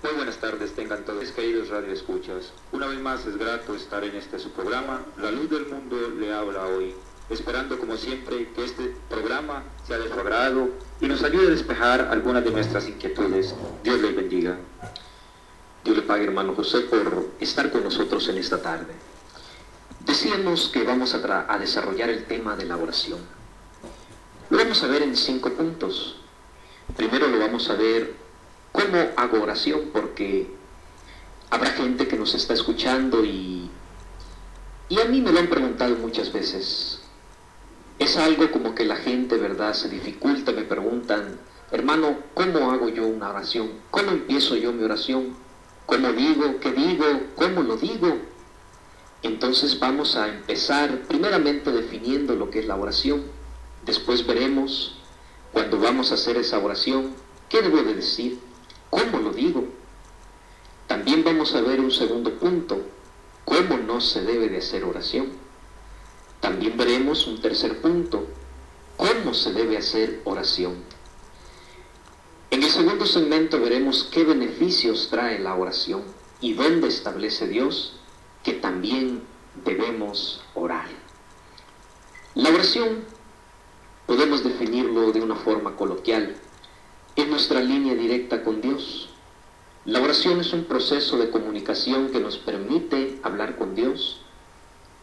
Muy buenas tardes, tengan todos queridos radioescuchas. Una vez más es grato estar en este su programa, La Luz del Mundo le habla hoy, esperando como siempre que este programa sea de su agrado y nos ayude a despejar algunas de nuestras inquietudes. Dios les bendiga. Dios le pague, hermano José, por estar con nosotros en esta tarde. Decíamos que vamos a desarrollar el tema de la oración. Lo vamos a ver en 5 puntos. Primero lo vamos a ver cómo hago oración, porque habrá gente que nos está escuchando y a mí me lo han preguntado muchas veces. Es algo como que la gente, ¿verdad?, se dificulta, me preguntan, hermano, ¿cómo hago yo una oración? ¿Cómo empiezo yo mi oración? ¿Cómo digo? ¿Qué digo? ¿Cómo lo digo? Entonces vamos a empezar primeramente definiendo lo que es la oración. Después veremos, cuando vamos a hacer esa oración, ¿qué debo de decir? ¿Cómo lo digo? También vamos a ver un segundo punto, cómo no se debe de hacer oración. También veremos un tercer punto, cómo se debe hacer oración. En el segundo segmento veremos qué beneficios trae la oración y dónde establece Dios que también debemos orar. La oración podemos definirlo de una forma coloquial. Es nuestra línea directa con Dios. La oración es un proceso de comunicación que nos permite hablar con Dios.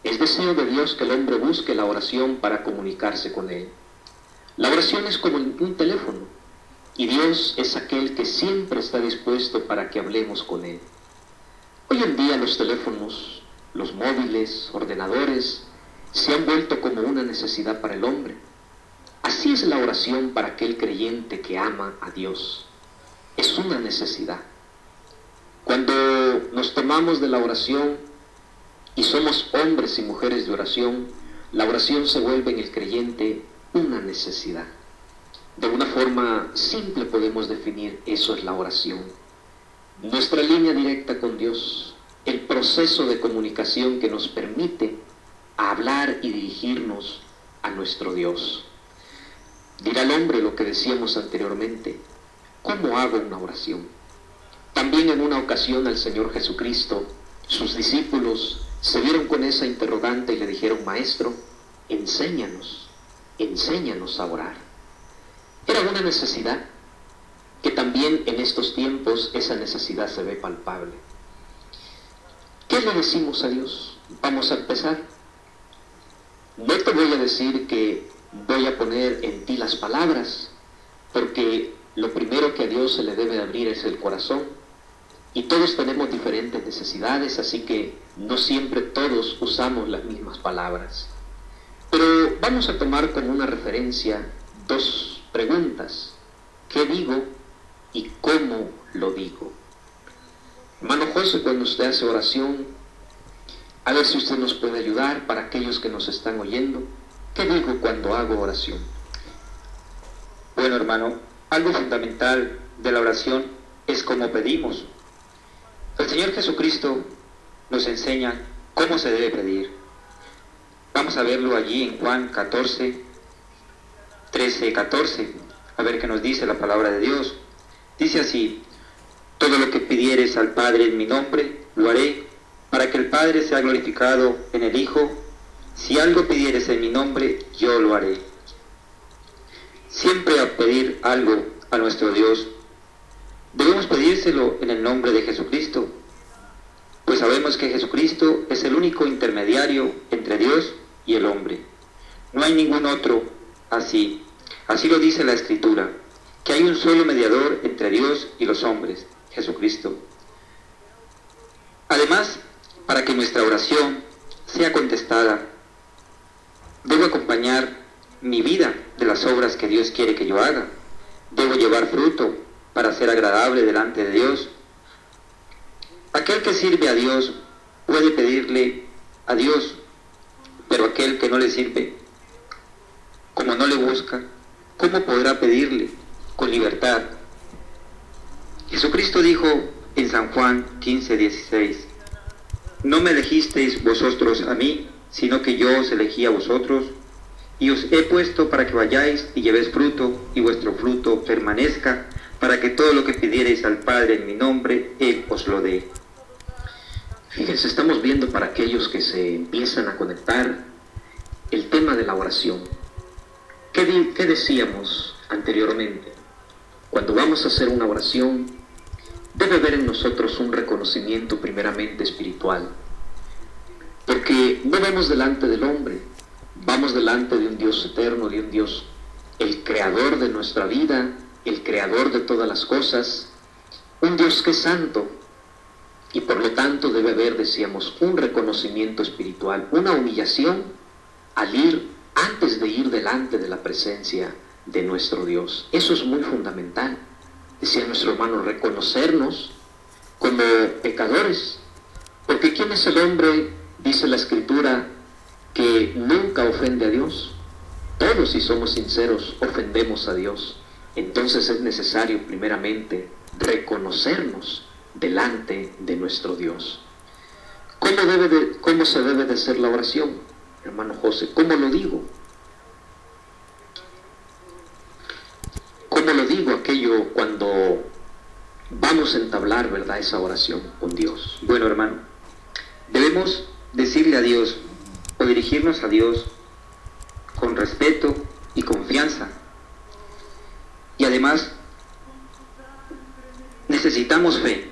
Es deseo de Dios que el hombre busque la oración para comunicarse con Él. La oración es como un teléfono, y Dios es aquel que siempre está dispuesto para que hablemos con Él. Hoy en día los teléfonos, los móviles, ordenadores, se han vuelto como una necesidad para el hombre. Así es la oración para aquel creyente que ama a Dios. Es una necesidad. Cuando nos tomamos de la oración y somos hombres y mujeres de oración, la oración se vuelve en el creyente una necesidad. De una forma simple podemos definir eso es la oración. Nuestra línea directa con Dios, el proceso de comunicación que nos permite hablar y dirigirnos a nuestro Dios. Dirá el hombre lo que decíamos anteriormente, ¿cómo hago una oración? También en una ocasión al Señor Jesucristo, sus discípulos se vieron con esa interrogante y le dijeron, Maestro, enséñanos a orar. Era una necesidad que también en estos tiempos esa necesidad se ve palpable. ¿Qué le decimos a Dios? Vamos a empezar. No te voy a decir que voy a poner en ti las palabras, porque lo primero que a Dios se le debe de abrir es el corazón, y todos tenemos diferentes necesidades, así que no siempre todos usamos las mismas palabras. Pero vamos a tomar como una referencia 2 preguntas: ¿qué digo y cómo lo digo? Hermano José, cuando usted hace oración, a ver si usted nos puede ayudar para aquellos que nos están oyendo. ¿Qué digo cuando hago oración? Bueno, hermano, algo fundamental de la oración es cómo pedimos. El Señor Jesucristo nos enseña cómo se debe pedir. Vamos a verlo allí en Juan 14, 13, 14, a ver qué nos dice la palabra de Dios. Dice así: todo lo que pidieres al Padre en mi nombre, lo haré, para que el Padre sea glorificado en el Hijo. Si algo pidieres en mi nombre, yo lo haré. Siempre al pedir algo a nuestro Dios, debemos pedírselo en el nombre de Jesucristo, pues sabemos que Jesucristo es el único intermediario entre Dios y el hombre. No hay ningún otro así. Así lo dice la Escritura, que hay un solo mediador entre Dios y los hombres, Jesucristo. Además, para que nuestra oración sea contestada, debo acompañar mi vida de las obras que Dios quiere que yo haga. Debo llevar fruto para ser agradable delante de Dios. Aquel que sirve a Dios puede pedirle a Dios, pero aquel que no le sirve, como no le busca, ¿cómo podrá pedirle con libertad? Jesucristo dijo en San Juan 15:16, no me elegisteis vosotros a mí, sino que yo os elegí a vosotros, y os he puesto para que vayáis y llevéis fruto, y vuestro fruto permanezca, para que todo lo que pidiereis al Padre en mi nombre, Él os lo dé. Fíjense, estamos viendo para aquellos que se empiezan a conectar el tema de la oración. ¿Qué decíamos anteriormente? Cuando vamos a hacer una oración, debe haber en nosotros un reconocimiento primeramente espiritual. Porque no vamos delante del hombre, vamos delante de un Dios eterno, de un Dios, el creador de nuestra vida, el creador de todas las cosas, un Dios que es santo, y por lo tanto debe haber, decíamos, un reconocimiento espiritual, una humillación al ir, antes de ir delante de la presencia de nuestro Dios. Eso es muy fundamental. Decía nuestro hermano, reconocernos como pecadores, porque ¿quién es el hombre? Dice la Escritura que nunca ofende a Dios. Todos, si somos sinceros, ofendemos a Dios. Entonces es necesario primeramente reconocernos delante de nuestro Dios. ¿Cómo se debe de hacer la oración, hermano José? ¿Cómo lo digo? ¿Cómo lo digo aquello cuando vamos a entablar, verdad, esa oración con Dios? Bueno, hermano, debemos decirle a Dios o dirigirnos a Dios con respeto y confianza. Y además, necesitamos fe,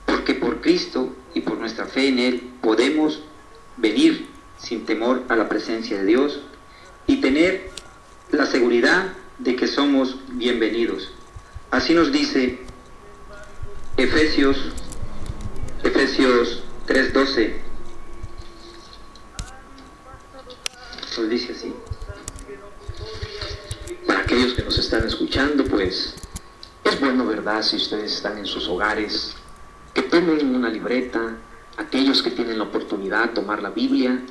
porque por Cristo y por nuestra fe en Él podemos venir sin temor a la presencia de Dios y tener la seguridad de que somos bienvenidos. Así nos dice Efesios 3:12. Nos dice así. Para aquellos que nos están escuchando, pues es bueno, ¿verdad?, si ustedes están en sus hogares, que tomen una libreta, aquellos que tienen la oportunidad, tomar la Biblia,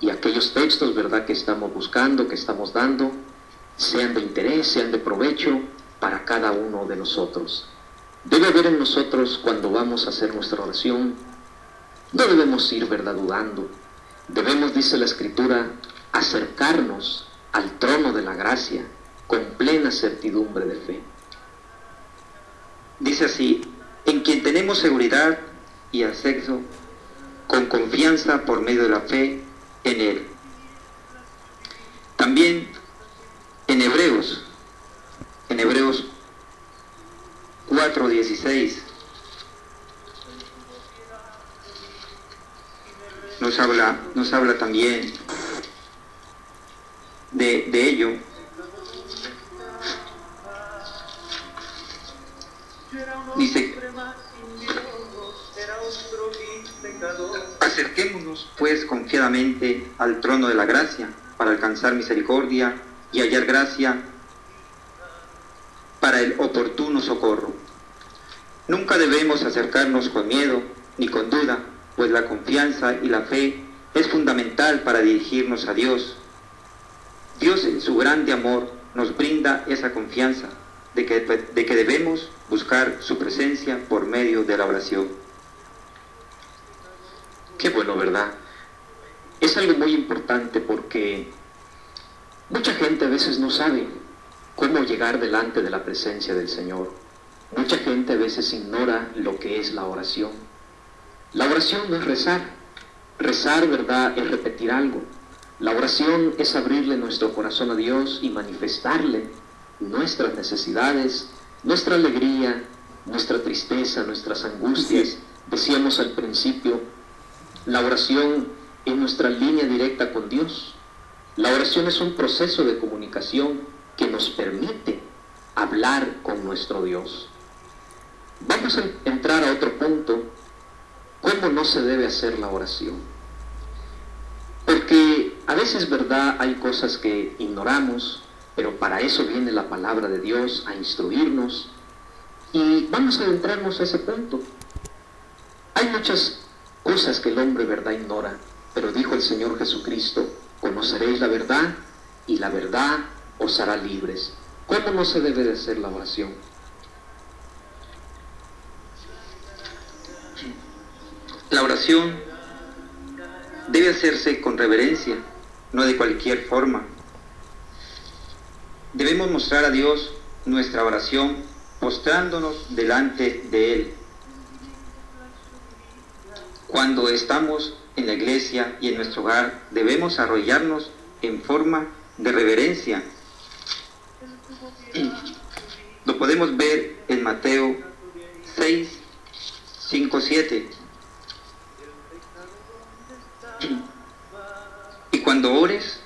y aquellos textos, ¿verdad?, que estamos buscando, que estamos dando, sean de interés, sean de provecho para cada uno de nosotros. Debe haber en nosotros, cuando vamos a hacer nuestra oración, no debemos ir, ¿verdad?, dudando. Debemos, dice la Escritura, acercarnos al trono de la gracia con plena certidumbre de fe. Dice así, en quien tenemos seguridad y acceso con confianza por medio de la fe en Él. También en Hebreos 4:16 nos habla también de ello. Dice, acerquémonos pues confiadamente al trono de la gracia para alcanzar misericordia y hallar gracia para el oportuno socorro. Nunca debemos acercarnos con miedo ni con duda, pues la confianza y la fe es fundamental para dirigirnos a Dios. Dios en su grande amor nos brinda esa confianza de que debemos buscar su presencia por medio de la oración. Qué bueno, ¿verdad? Es algo muy importante porque mucha gente a veces no sabe cómo llegar delante de la presencia del Señor. Mucha gente a veces ignora lo que es la oración. La oración no es rezar. Rezar, ¿verdad?, es repetir algo. La oración es abrirle nuestro corazón a Dios y manifestarle nuestras necesidades, nuestra alegría, nuestra tristeza, nuestras angustias. Decíamos al principio, la oración es nuestra línea directa con Dios. La oración es un proceso de comunicación que nos permite hablar con nuestro Dios. Vamos a entrar a otro punto, ¿cómo no se debe hacer la oración? Porque a veces, ¿verdad?, hay cosas que ignoramos, pero para eso viene la palabra de Dios a instruirnos. Y vamos a adentrarnos a ese punto. Hay muchas cosas que el hombre, ¿verdad?, ignora, pero dijo el Señor Jesucristo, conoceréis la verdad y la verdad os hará libres. ¿Cómo no se debe de hacer la oración? La oración debe hacerse con reverencia, no de cualquier forma. Debemos mostrar a Dios nuestra oración postrándonos delante de Él. Cuando estamos en la iglesia y en nuestro hogar, debemos arrodillarnos en forma de reverencia. Lo podemos ver en Mateo 6, 5, 7. Y cuando ores,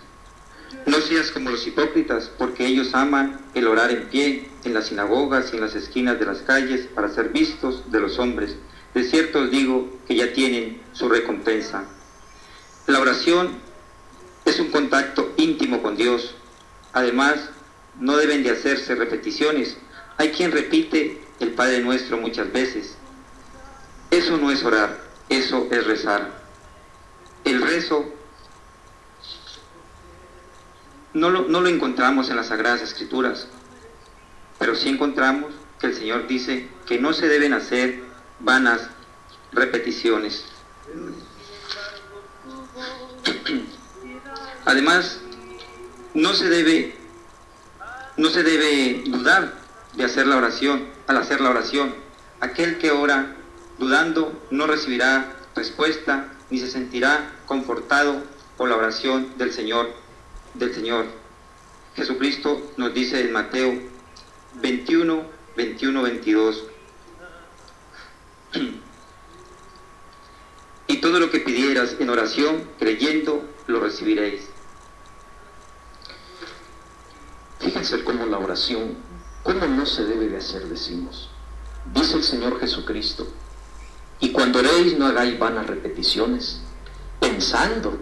no seas como los hipócritas, porque ellos aman el orar en pie, en las sinagogas y en las esquinas de las calles, para ser vistos de los hombres. De cierto os digo que ya tienen su recompensa. La oración es un contacto íntimo con Dios. Además, no deben de hacerse repeticiones. Hay quien repite el Padre Nuestro muchas veces. Eso no es orar, eso es rezar. El rezo no lo encontramos en las Sagradas Escrituras, pero sí encontramos que el Señor dice que no se deben hacer vanas repeticiones. Además, no se debe dudar de hacer la oración. Al hacer la oración, aquel que ora dudando no recibirá respuesta ni se sentirá confortado por la oración del Señor. Jesucristo nos dice en Mateo 21, 22. Y todo lo que pidieras en oración, creyendo, lo recibiréis. Fíjense cómo la oración, cómo no se debe de hacer, decimos. Dice el Señor Jesucristo, y cuando oréis no hagáis vanas repeticiones, pensando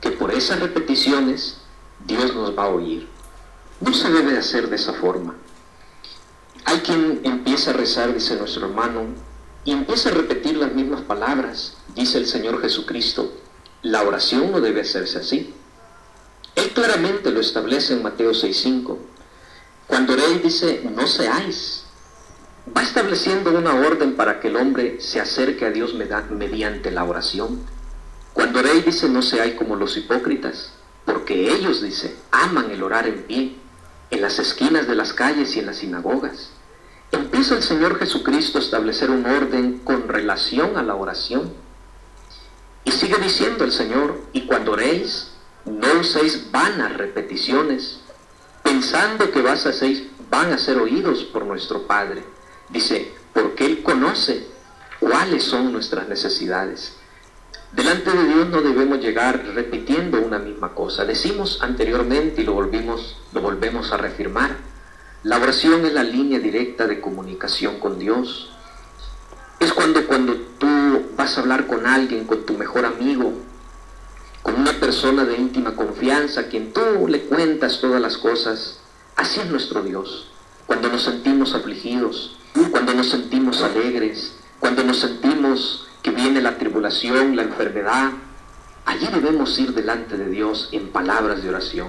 que por esas repeticiones Dios nos va a oír. No se debe de hacer de esa forma. Hay quien empieza a rezar, dice nuestro hermano, y empieza a repetir las mismas palabras. Dice el Señor Jesucristo, la oración no debe hacerse así. Él claramente lo establece en Mateo 6:5. Cuando oréis, dice, no seáis. Va estableciendo una orden para que el hombre se acerque a Dios mediante la oración. Cuando oréis, dice, no seáis como los hipócritas, porque ellos, dice, aman el orar en pie, en las esquinas de las calles y en las sinagogas. Empieza el Señor Jesucristo a establecer un orden con relación a la oración. Y sigue diciendo el Señor, y cuando oréis, no uséis vanas repeticiones, pensando que van a ser oídos por nuestro Padre. Dice, porque Él conoce cuáles son nuestras necesidades. Delante de Dios no debemos llegar repitiendo una misma cosa. Decimos anteriormente y lo volvemos a reafirmar. La oración es la línea directa de comunicación con Dios. Es cuando tú vas a hablar con alguien, con tu mejor amigo, con una persona de íntima confianza, a quien tú le cuentas todas las cosas. Así es nuestro Dios. Cuando nos sentimos afligidos, cuando nos sentimos alegres, cuando nos sentimos que viene la tribulación, la enfermedad, allí debemos ir delante de Dios en palabras de oración.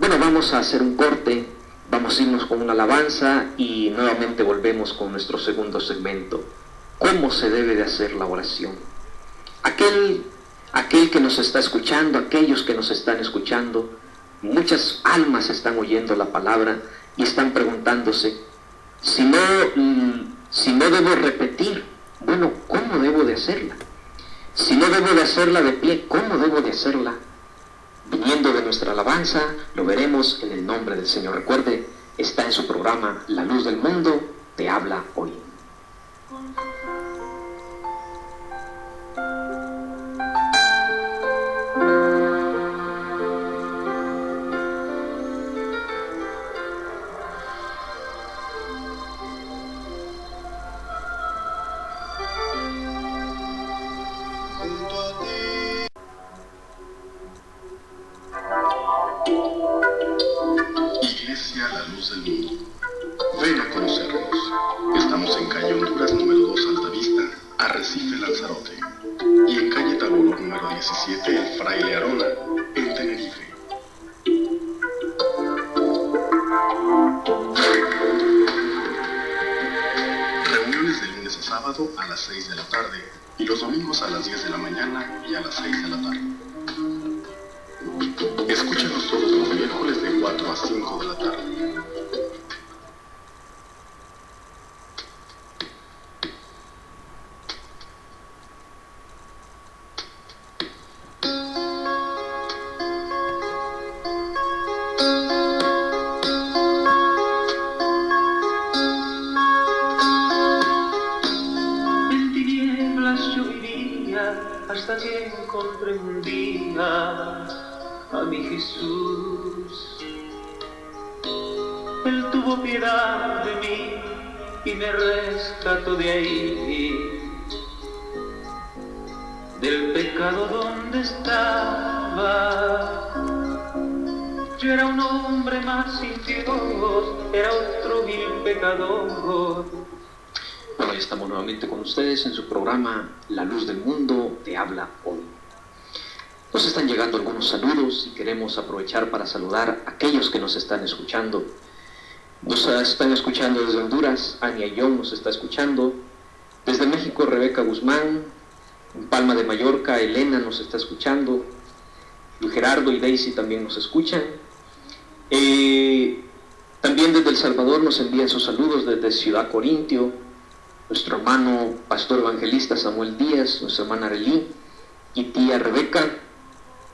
Bueno, vamos a hacer un corte, vamos a irnos con una alabanza y nuevamente volvemos con nuestro segundo segmento. ¿Cómo se debe de hacer la oración? Aquel que nos está escuchando, aquellos que nos están escuchando, muchas almas están oyendo la palabra y están preguntándose, si no debo repetir, bueno, ¿cómo debo de hacerla? Si no debo de hacerla de pie, ¿cómo debo de hacerla? Viniendo de nuestra alabanza, lo veremos en el nombre del Señor. Recuerde, está en su programa La Luz del Mundo, te habla hoy. Iglesia La Luz del Mundo. Ven a conocernos. Estamos en calle Honduras número 2 Altavista, Arrecife Lanzarote. Y en calle Tabor número 17 El Fraile Arona, en Tenerife. Reuniones de lunes a sábado a las 6 de la tarde y los domingos a las 10 de la mañana y a las 6 de la tarde. Escúchanos todos los días miércoles de 4 a 5 de la tarde. Hasta que encontré un día a mi Jesús. Él tuvo piedad de mí y me rescató de ahí, del pecado donde estaba. Yo era un hombre más sin Dios, era otro vil pecador. Bueno, ya estamos nuevamente con ustedes en su programa La Luz del Mundo te habla hoy. Nos están llegando algunos saludos y queremos aprovechar para saludar a aquellos que nos están escuchando. Nos están escuchando desde Honduras, Ania Young nos está escuchando. Desde México, Rebeca Guzmán. En Palma de Mallorca, Elena nos está escuchando. Gerardo y Daisy también nos escuchan. También desde El Salvador nos envían sus saludos desde Ciudad Corintio. Nuestro hermano pastor evangelista Samuel Díaz, nuestra hermana Arelí y tía Rebeca,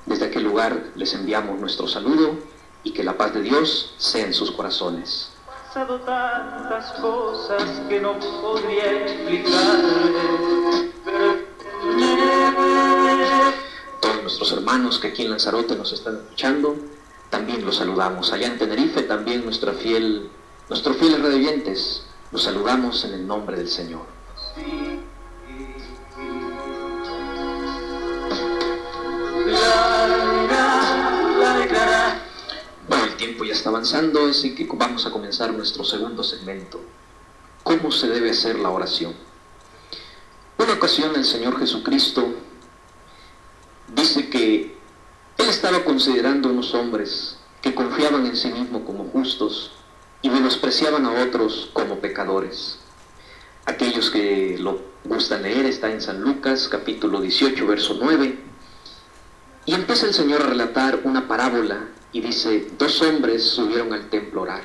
desde aquel lugar les enviamos nuestro saludo y que la paz de Dios sea en sus corazones. He pasado tantas cosas que no podría explicarle. Todos nuestros hermanos que aquí en Lanzarote nos están escuchando, también los saludamos. Allá en Tenerife también nuestros fieles radioyentes. Los saludamos en el nombre del Señor. Bueno, el tiempo ya está avanzando, así que vamos a comenzar nuestro segundo segmento. ¿Cómo se debe hacer la oración? Una ocasión el Señor Jesucristo dice que Él estaba considerando unos hombres que confiaban en sí mismos como justos y menospreciaban a otros como pecadores. Aquellos que lo gustan leer, está en San Lucas, capítulo 18, verso 9. Y empieza el Señor a relatar una parábola y dice, 2 hombres subieron al templo a orar.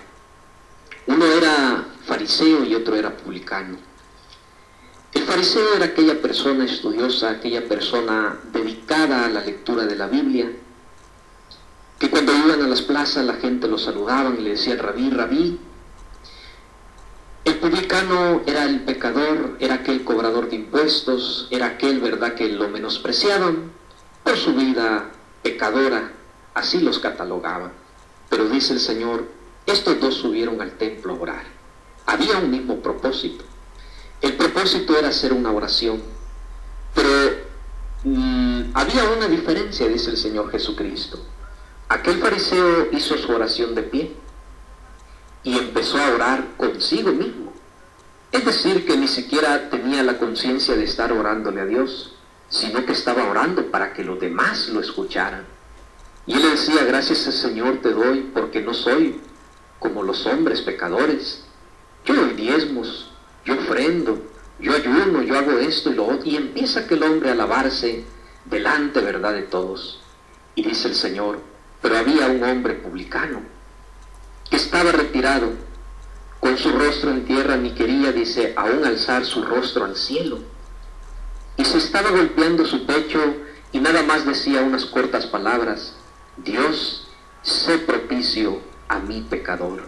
Uno era fariseo y otro era publicano. El fariseo era aquella persona estudiosa, aquella persona dedicada a la lectura de la Biblia, que cuando iban a las plazas la gente lo saludaban y le decían rabí, rabí. El publicano era el pecador, era aquel cobrador de impuestos, era aquel, ¿verdad?, que lo menospreciaban por su vida pecadora, así los catalogaban. Pero dice el Señor, estos 2 subieron al templo a orar. Había un mismo propósito. El propósito era hacer una oración, pero había una diferencia, dice el Señor Jesucristo. Aquel fariseo hizo su oración de pie y empezó a orar consigo mismo. Es decir, que ni siquiera tenía la conciencia de estar orándole a Dios, sino que estaba orando para que los demás lo escucharan. Y él le decía, gracias Señor te doy porque no soy como los hombres pecadores. Yo doy diezmos, yo ofrendo, yo ayuno, yo hago esto y lo otro. Y empieza aquel hombre a alabarse delante, ¿verdad?, de todos. Y dice el Señor, pero había un hombre publicano que estaba retirado, con su rostro en tierra, ni quería, dice, aún alzar su rostro al cielo. Y se estaba golpeando su pecho y nada más decía unas cortas palabras, Dios, sé propicio a mi pecador.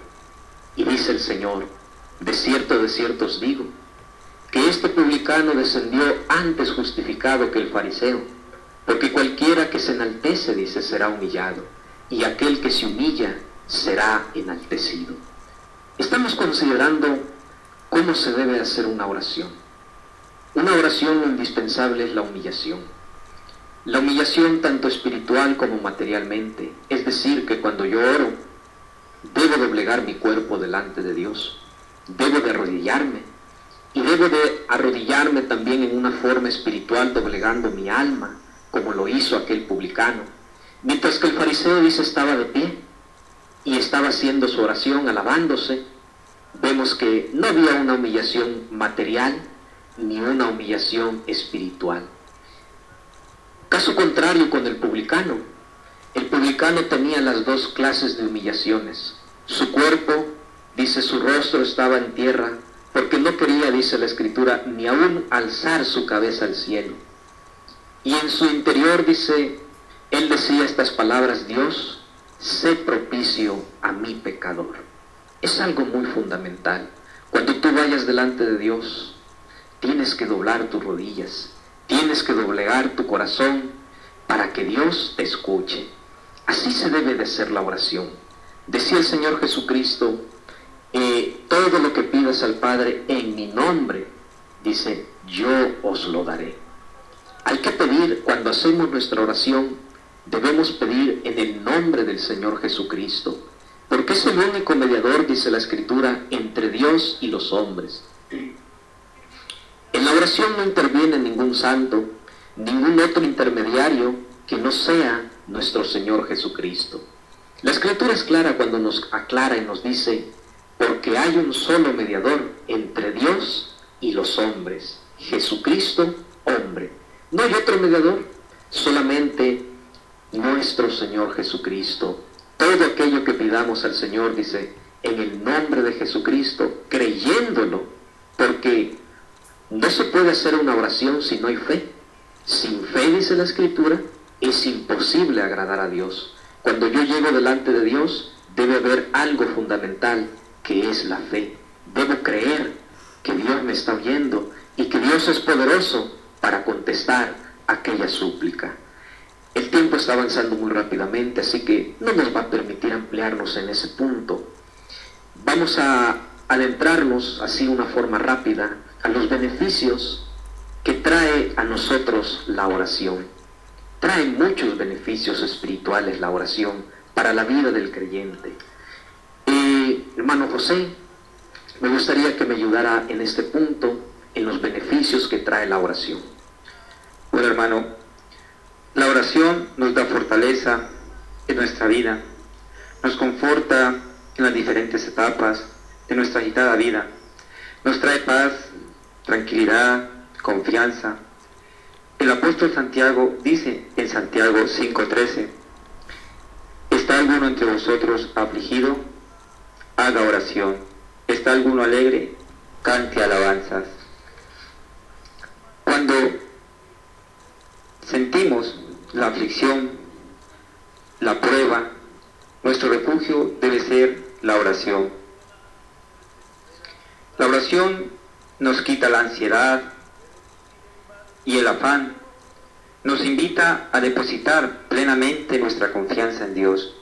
Y dice el Señor, de cierto os digo, que este publicano descendió antes justificado que el fariseo, porque cualquiera que se enaltece, dice, será humillado, y aquel que se humilla será enaltecido. Estamos considerando cómo se debe hacer una oración. Una oración indispensable es la humillación. La humillación tanto espiritual como materialmente, es decir, que cuando yo oro, debo doblegar mi cuerpo delante de Dios, debo de arrodillarme, y debo de arrodillarme también en una forma espiritual, doblegando mi alma, como lo hizo aquel publicano. Mientras que el fariseo, dice, estaba de pie y estaba haciendo su oración, alabándose, vemos que no había una humillación material ni una humillación espiritual. Caso contrario con el publicano. El publicano tenía las dos clases de humillaciones. Su cuerpo, dice, su rostro estaba en tierra, porque no quería, dice la Escritura, ni aún alzar su cabeza al cielo. Y en su interior, dice, él decía estas palabras: Dios, sé propicio a mi pecador. Es algo muy fundamental. Cuando tú vayas delante de Dios, tienes que doblar tus rodillas, tienes que doblegar tu corazón para que Dios te escuche. Así se debe de hacer la oración. Decía el Señor Jesucristo, todo lo que pidas al Padre en mi nombre, dice, yo os lo daré. Hay que pedir, cuando hacemos nuestra oración, debemos pedir en el nombre del Señor Jesucristo, porque es el único mediador, dice la Escritura, entre Dios y los hombres. En la oración no interviene ningún santo, ningún otro intermediario que no sea nuestro Señor Jesucristo. La Escritura es clara cuando nos aclara y nos dice, porque hay un solo mediador entre Dios y los hombres, Jesucristo, hombre. No hay otro mediador, solamente nuestro Señor Jesucristo. Todo aquello que pidamos al Señor, dice, en el nombre de Jesucristo, creyéndolo, porque no se puede hacer una oración si no hay fe. Sin fe, dice la Escritura, es imposible agradar a Dios. Cuando yo llego delante de Dios, debe haber algo fundamental, que es la fe. Debo creer que Dios me está oyendo y que Dios es poderoso para contestar aquella súplica. El tiempo está avanzando muy rápidamente, así que no nos va a permitir ampliarnos en ese punto. Vamos a adentrarnos así de una forma rápida a los beneficios que trae a nosotros la oración. Trae muchos beneficios espirituales la oración para la vida del creyente. Hermano José, me gustaría que me ayudara en este punto, en los beneficios que trae la oración. Bueno, hermano, la oración nos da fortaleza en nuestra vida, nos conforta en las diferentes etapas de nuestra agitada vida, nos trae paz, tranquilidad, confianza. El apóstol Santiago dice en Santiago 5:13, ¿está alguno entre vosotros afligido? Haga oración. ¿Está alguno alegre? Cante alabanzas. Cuando sentimos la aflicción, la prueba, nuestro refugio debe ser la oración. La oración nos quita la ansiedad y el afán, nos invita a depositar plenamente nuestra confianza en Dios,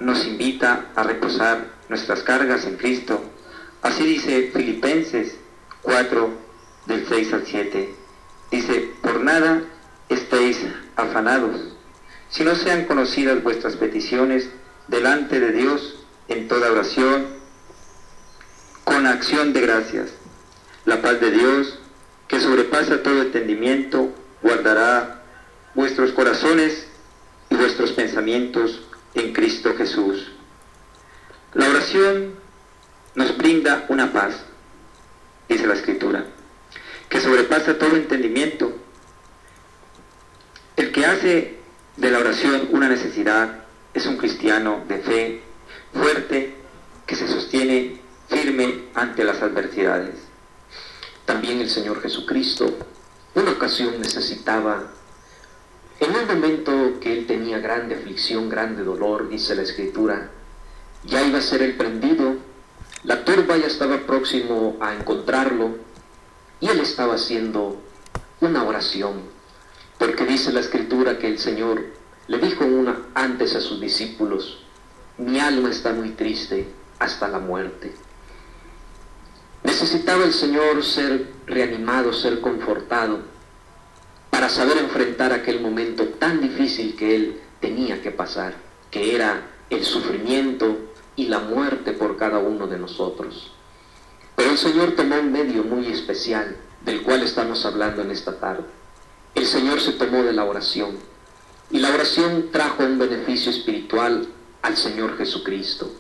nos invita a reposar nuestras cargas en Cristo. Así dice Filipenses 4, del 6 al 7. Dice, por nada estéis afanados, si no sean conocidas vuestras peticiones delante de Dios en toda oración, con acción de gracias. La paz de Dios, que sobrepasa todo entendimiento, guardará vuestros corazones y vuestros pensamientos en Cristo Jesús. La oración nos brinda una paz, dice la Escritura, que sobrepasa todo entendimiento. El que hace de la oración una necesidad es un cristiano de fe fuerte que se sostiene firme ante las adversidades. También el Señor Jesucristo, una ocasión necesitaba, en un momento que él tenía grande aflicción, grande dolor, dice la Escritura, ya iba a ser el prendido, la turba ya estaba próximo a encontrarlo, y él estaba haciendo una oración, porque dice la Escritura que el Señor le dijo antes a sus discípulos, mi alma está muy triste hasta la muerte. Necesitaba el Señor ser reanimado, ser confortado, para saber enfrentar aquel momento tan difícil que él tenía que pasar, que era el sufrimiento y la muerte por cada uno de nosotros. Pero el Señor tomó un medio muy especial, del cual estamos hablando en esta tarde. El Señor se tomó de la oración, y la oración trajo un beneficio espiritual al Señor Jesucristo.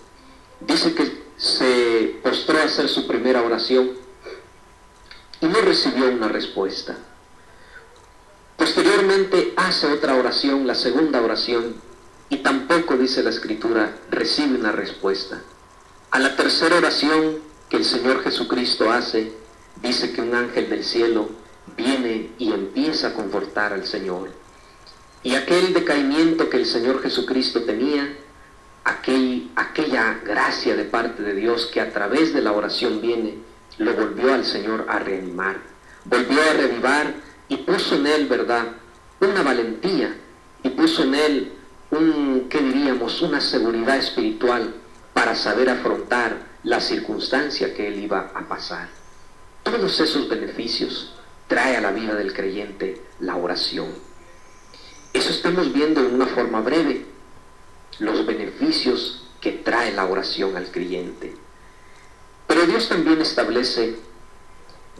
Dice que se postró a hacer su primera oración y no recibió una respuesta. Posterior Posteriormente hace otra oración, la segunda oración, y tampoco, dice la Escritura, recibe una respuesta. A la tercera oración que el Señor Jesucristo hace, dice que un ángel del cielo viene y empieza a confortar al Señor. Y aquel decaimiento que el Señor Jesucristo tenía, aquella gracia de parte de Dios que a través de la oración viene, lo volvió al Señor a reanimar, volvió a revivar y puso en él, ¿verdad?, una valentía, y puso en él una seguridad espiritual para saber afrontar la circunstancia que él iba a pasar. Todos esos beneficios trae a la vida del creyente la oración. Eso estamos viendo en una forma breve, los beneficios que trae la oración al creyente. Pero Dios también establece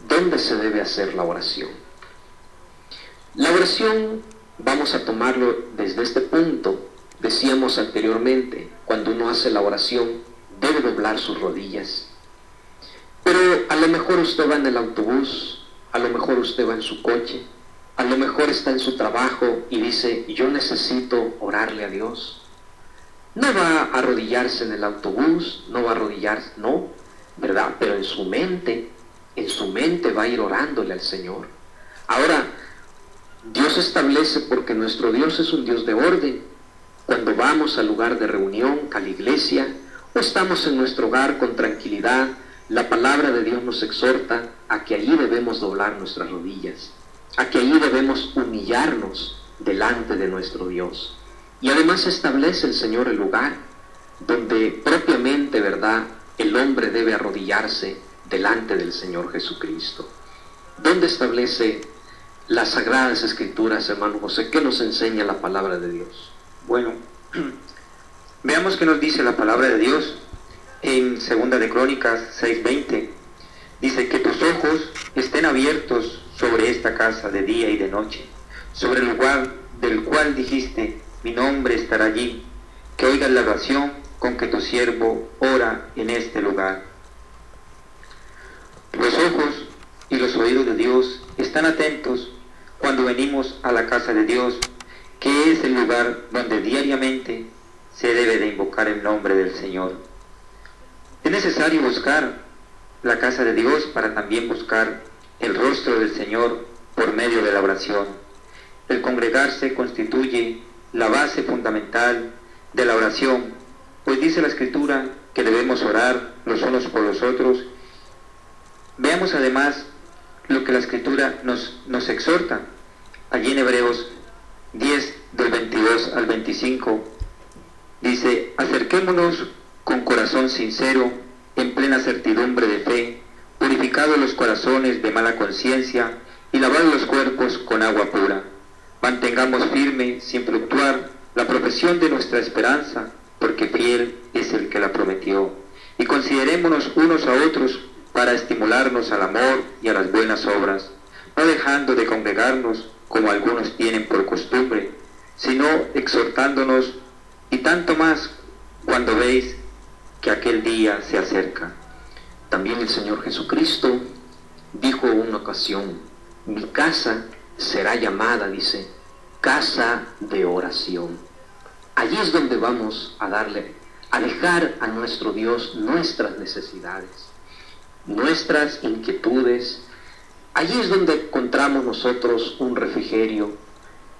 dónde se debe hacer la oración. La oración, vamos a tomarlo desde este punto. Decíamos anteriormente, cuando uno hace la oración, debe doblar sus rodillas. Pero a lo mejor usted va en el autobús, a lo mejor usted va en su coche, a lo mejor está en su trabajo y dice, yo necesito orarle a Dios. No va a arrodillarse en el autobús, no va a arrodillarse, no, ¿verdad? Pero en su mente va a ir orándole al Señor. Ahora, Dios establece, porque nuestro Dios es un Dios de orden. Cuando vamos al lugar de reunión, a la iglesia, o estamos en nuestro hogar con tranquilidad, la palabra de Dios nos exhorta a que allí debemos doblar nuestras rodillas, a que allí debemos humillarnos delante de nuestro Dios. Y además establece el Señor el lugar donde propiamente, ¿verdad?, el hombre debe arrodillarse delante del Señor Jesucristo. ¿Dónde establece las Sagradas Escrituras, hermano José? ¿Qué nos enseña la palabra de Dios? Bueno, veamos qué nos dice la palabra de Dios en 2 de Crónicas 6:20. Dice que tus ojos estén abiertos sobre esta casa de día y de noche, sobre el lugar del cual dijiste, mi nombre estará allí, que oigas la oración con que tu siervo ora en este lugar. Los ojos y los oídos de Dios están atentos cuando venimos a la casa de Dios, que es el lugar donde diariamente se debe de invocar el nombre del Señor. Es necesario buscar la casa de Dios para también buscar el rostro del Señor por medio de la oración. El congregarse constituye la base fundamental de la oración, pues dice la Escritura que debemos orar los unos por los otros. Veamos además lo que la Escritura nos exhorta. Allí en Hebreos 10, del 22 al 25, dice, acerquémonos con corazón sincero, en plena certidumbre de fe, purificados los corazones de mala conciencia y lavados los cuerpos con agua pura. Mantengamos firme, sin fluctuar, la profesión de nuestra esperanza, porque fiel es el que la prometió. Y considerémonos unos a otros para estimularnos al amor y a las buenas obras, no dejando de congregarnos como algunos tienen por costumbre, sino exhortándonos, y tanto más cuando veis que aquel día se acerca. También el Señor Jesucristo dijo en una ocasión, mi casa será llamada, dice, casa de oración. Allí es donde vamos a dejar a nuestro Dios nuestras necesidades, nuestras inquietudes. Allí es donde encontramos nosotros un refrigerio,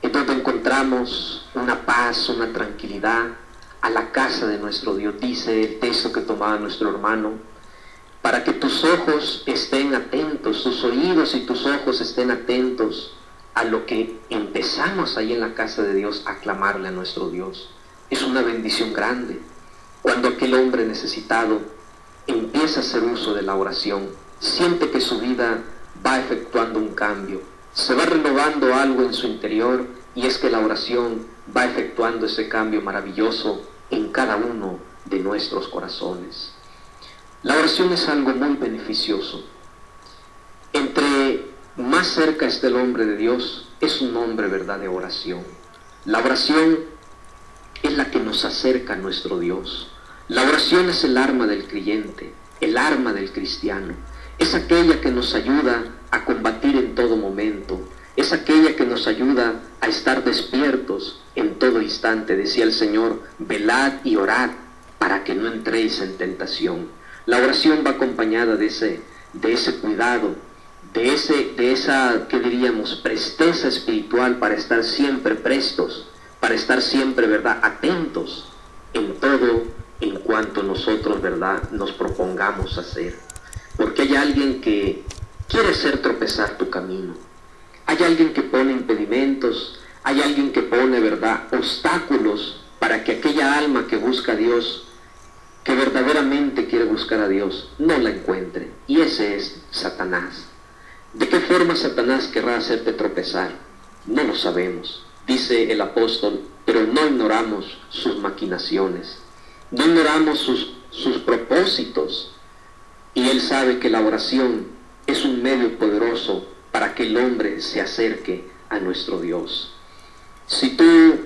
en donde encontramos una paz, una tranquilidad. A la casa de nuestro Dios, dice el texto que tomaba nuestro hermano, para que tus ojos estén atentos, tus oídos y tus ojos estén atentos a lo que empezamos ahí en la casa de Dios a clamarle a nuestro Dios. Es una bendición grande cuando aquel hombre necesitado empieza a hacer uso de la oración, siente que su vida va efectuando un cambio, se va renovando algo en su interior, y es que la oración va efectuando ese cambio maravilloso en cada uno de nuestros corazones. La oración es algo muy beneficioso. Entre más cerca esté el hombre de Dios, es un hombre, ¿verdad?, de oración. La oración es la que nos acerca a nuestro Dios. La oración es el arma del creyente, el arma del cristiano. Es aquella que nos ayuda a combatir en todo momento. es aquella que nos ayuda a estar despiertos en todo instante. Decía el Señor, velad y orad para que no entréis en tentación. La oración va acompañada de ese cuidado, de esa, ¿qué diríamos?, presteza espiritual para estar siempre prestos, para estar siempre, ¿verdad?, atentos en todo en cuanto nosotros, ¿verdad?, nos propongamos hacer. Porque hay alguien que quiere hacer tropezar tu camino. Hay alguien que pone impedimentos, hay alguien que pone, ¿verdad?, obstáculos para que aquella alma que busca a Dios, que verdaderamente quiere buscar a Dios, no la encuentre. Y ese es Satanás. ¿De qué forma Satanás querrá hacerte tropezar? No lo sabemos. Dice el apóstol, pero no ignoramos sus maquinaciones, no ignoramos sus propósitos. Y él sabe que la oración es un medio poderoso para que el hombre se acerque a nuestro Dios. Si tú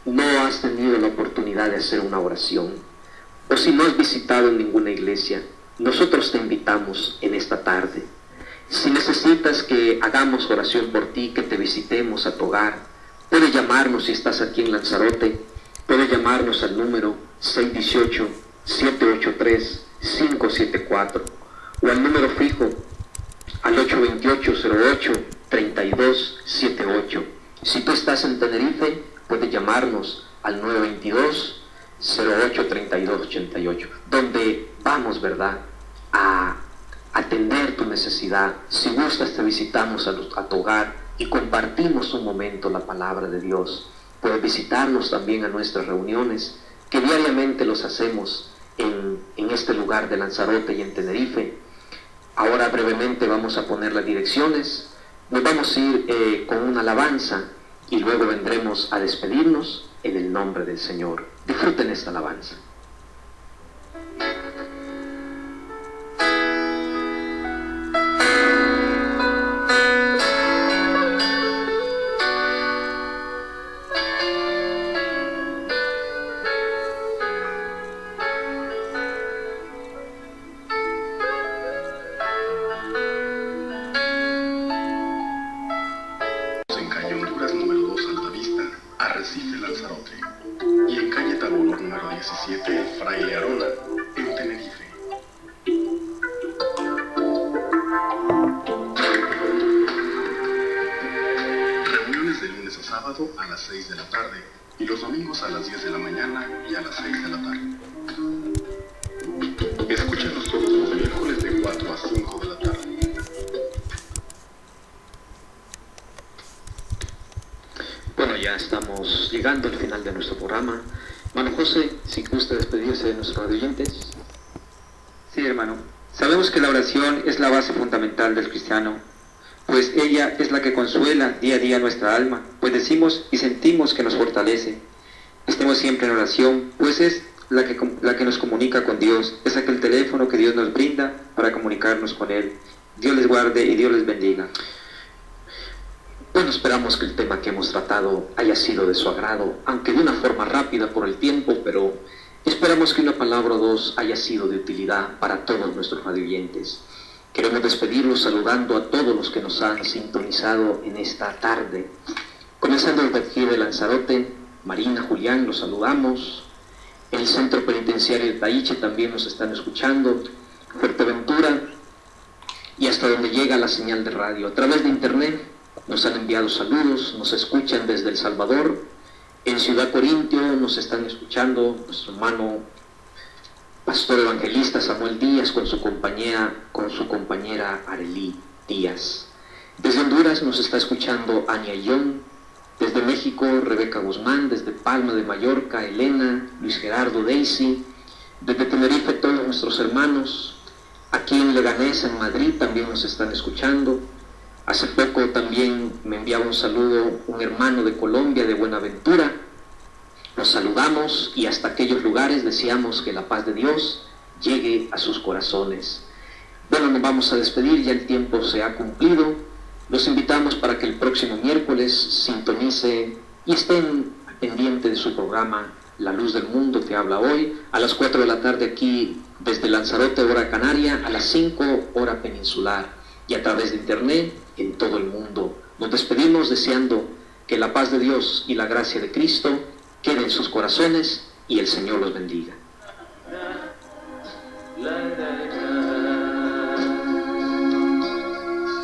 no has tenido la oportunidad de hacer una oración, o si no has visitado ninguna iglesia, nosotros te invitamos en esta tarde. Si necesitas que hagamos oración por ti, que te visitemos a tu hogar, puedes llamarnos si estás aquí en Lanzarote, puedes llamarnos al número 618-783-574 o al número fijo al 828-08-3278. Si tú estás en Tenerife, puedes llamarnos al 922-08-3288, donde vamos, ¿verdad?, a atender tu necesidad. Si gustas, te visitamos a tu hogar y compartimos un momento la palabra de Dios. Puedes visitarnos también a nuestras reuniones, que diariamente los hacemos en este lugar de Lanzarote y en Tenerife. Ahora brevemente vamos a poner las direcciones. Nos vamos a ir con una alabanza y luego vendremos a despedirnos en el nombre del Señor. Disfruten esta alabanza. En calle Honduras número 2 Altavista, Arrecife, Lanzarote. Y en calle Tabolor número 17, Fraile Arona, en Tenerife. Reuniones de lunes a sábado a las 6 de la tarde y los domingos a las 10 de la mañana y a las 6 de la tarde. Escúchanos todos los miércoles de 4 a 5 de la tarde. Bueno, ya estamos llegando al final de nuestro programa. Hermano José, si gusta despedirse de nuestros radioyentes. Sí, hermano. Sabemos que la oración es la base fundamental del cristiano, pues ella es la que consuela día a día nuestra alma, pues decimos y sentimos que nos fortalece. Estemos siempre en oración, pues es la que nos comunica con Dios, es aquel teléfono que Dios nos brinda para comunicarnos con Él. Dios les guarde y Dios les bendiga. Bueno, esperamos que el tema que hemos tratado haya sido de su agrado, aunque de una forma rápida por el tiempo, pero esperamos que una palabra o dos haya sido de utilidad para todos nuestros radioyentes. Queremos despedirlos saludando a todos los que nos han sintonizado en esta tarde. Comenzando desde aquí de Lanzarote, Marina, Julián, los saludamos. El Centro Penitenciario de Taiche también nos están escuchando. Fuerteventura y hasta donde llega la señal de radio. A través de internet nos han enviado saludos, nos escuchan desde El Salvador. En Ciudad Corintio nos están escuchando nuestro hermano pastor evangelista Samuel Díaz con su compañera Arelí Díaz. Desde Honduras nos está escuchando Ania Young. Desde México, Rebeca Guzmán. Desde Palma de Mallorca, Elena, Luis Gerardo, Daisy. Desde Tenerife, todos nuestros hermanos. Aquí en Leganés, en Madrid, también nos están escuchando. Hace poco también me enviaba un saludo un hermano de Colombia, de Buenaventura. Nos saludamos y hasta aquellos lugares deseamos que la paz de Dios llegue a sus corazones. Bueno, nos vamos a despedir, ya el tiempo se ha cumplido. Los invitamos para que el próximo miércoles sintonice y estén pendientes de su programa La Luz del Mundo que habla hoy, a las 4 de la tarde aquí desde Lanzarote, hora canaria, a las 5, hora peninsular, y a través de internet en todo el mundo. Nos despedimos deseando que la paz de Dios y la gracia de Cristo quede en sus corazones y el Señor los bendiga.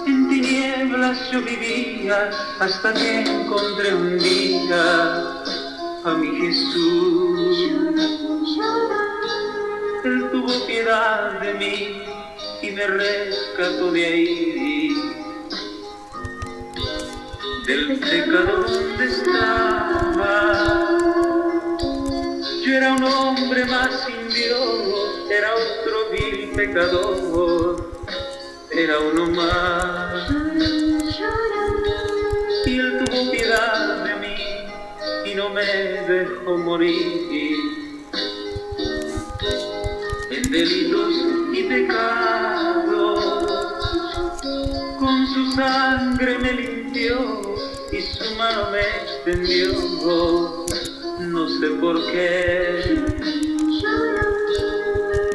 En tinieblas yo vivía hasta que encontré un día a mi Jesús. Él tuvo piedad de mí y me rescató de ahí, del pecado donde estaba. Yo era un hombre más sin Dios, era otro vil pecador, era uno más. Y Él tuvo piedad de mí y no me dejó morir en delitos y pecados. Con su sangre me limpió y su mano me extendió. No sé por qué,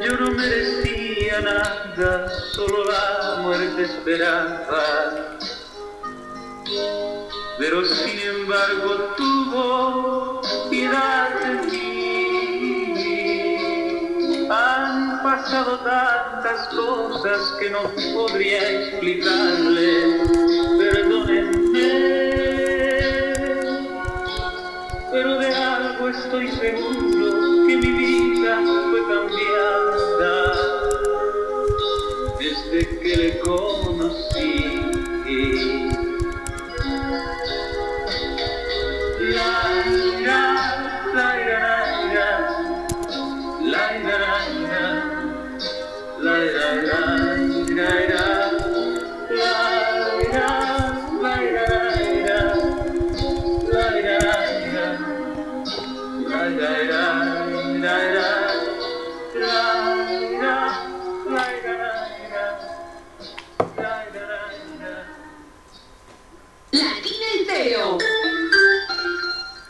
yo no merecía nada, solo la muerte esperaba. Pero sin embargo tuvo piedad de mí. Han pasado tantas cosas que no podría explicarle. Perdónenme, pero de algo estoy seguro, que mi vida fue cambiada desde que le conocí.